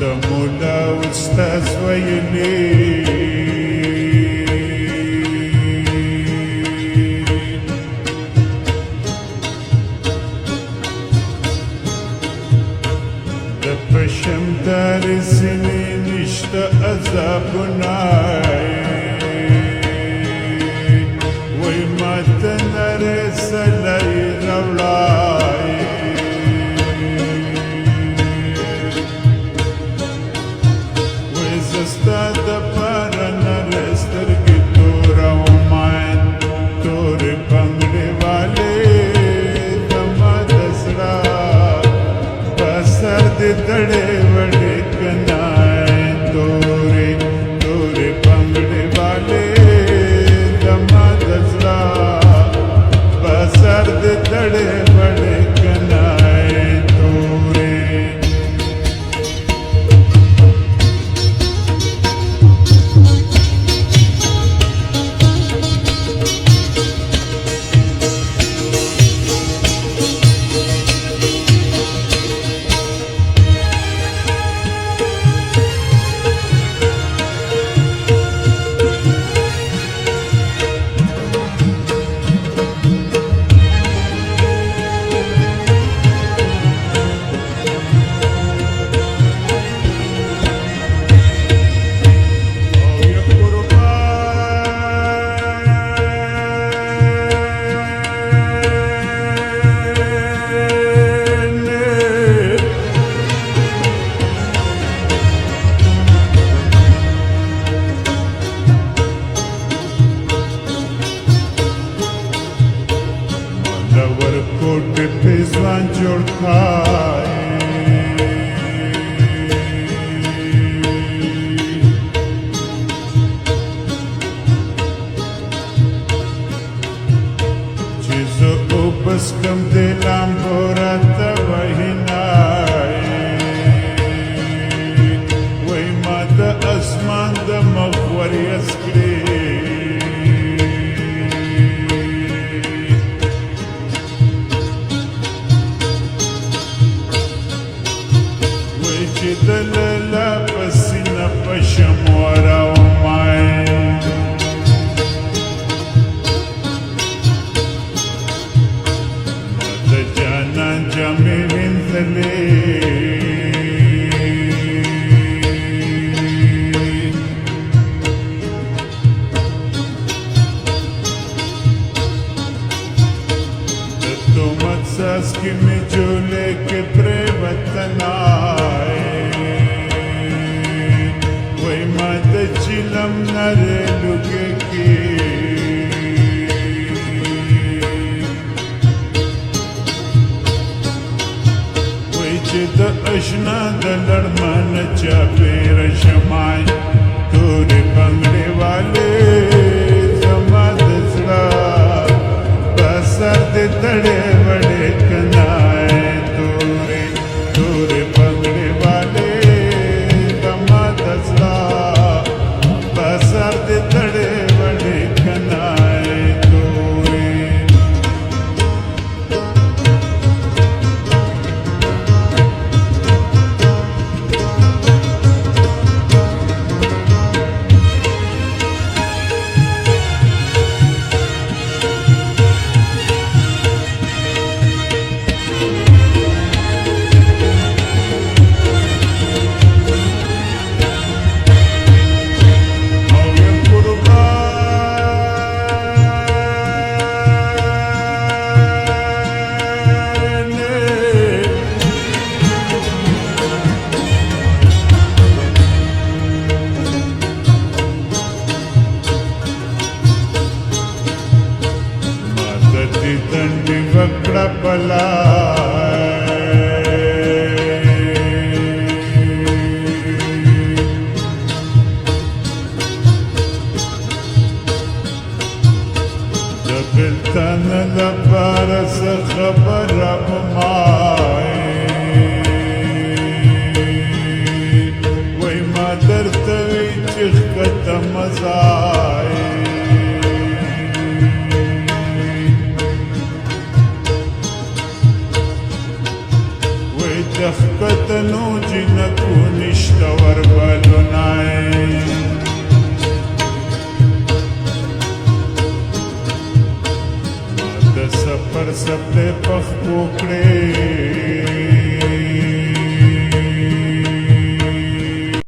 مولا واستاذ ويلي دبشم دار السنين اشتاق ذابناي وما تنرس لي رولاي Stad da para narester ki tora umain tore bangre wale damadasra basar de dade vade kanae tore tore bangre wale damadasra basar de dade vade kanae tore कोट पेजवान जोड़ खाए चीजों उपस कम दिलाम बोरा तवहिनाए वही माता आसमान the मगवरी Askari دللا پسینا پشم ورا ومای ماتا جانا جامی وینتلی دتو متساس کی می جولے کے پرے وطنائے Chilam nare luge ki Wai che da ashna da larman cha pera shamay Tore bangre wale zama dasra Basar de tade vade kanaye Tore tore bangre wale zama dasra Basar de tade vade kanaye tore दंडी वक्रा पला دبلتن لبارس خبر ماي وي ما درتوي چخت مزاي دخکتنو جنک کو نشته وربلونای ما د سفر سپلې پخپو کړې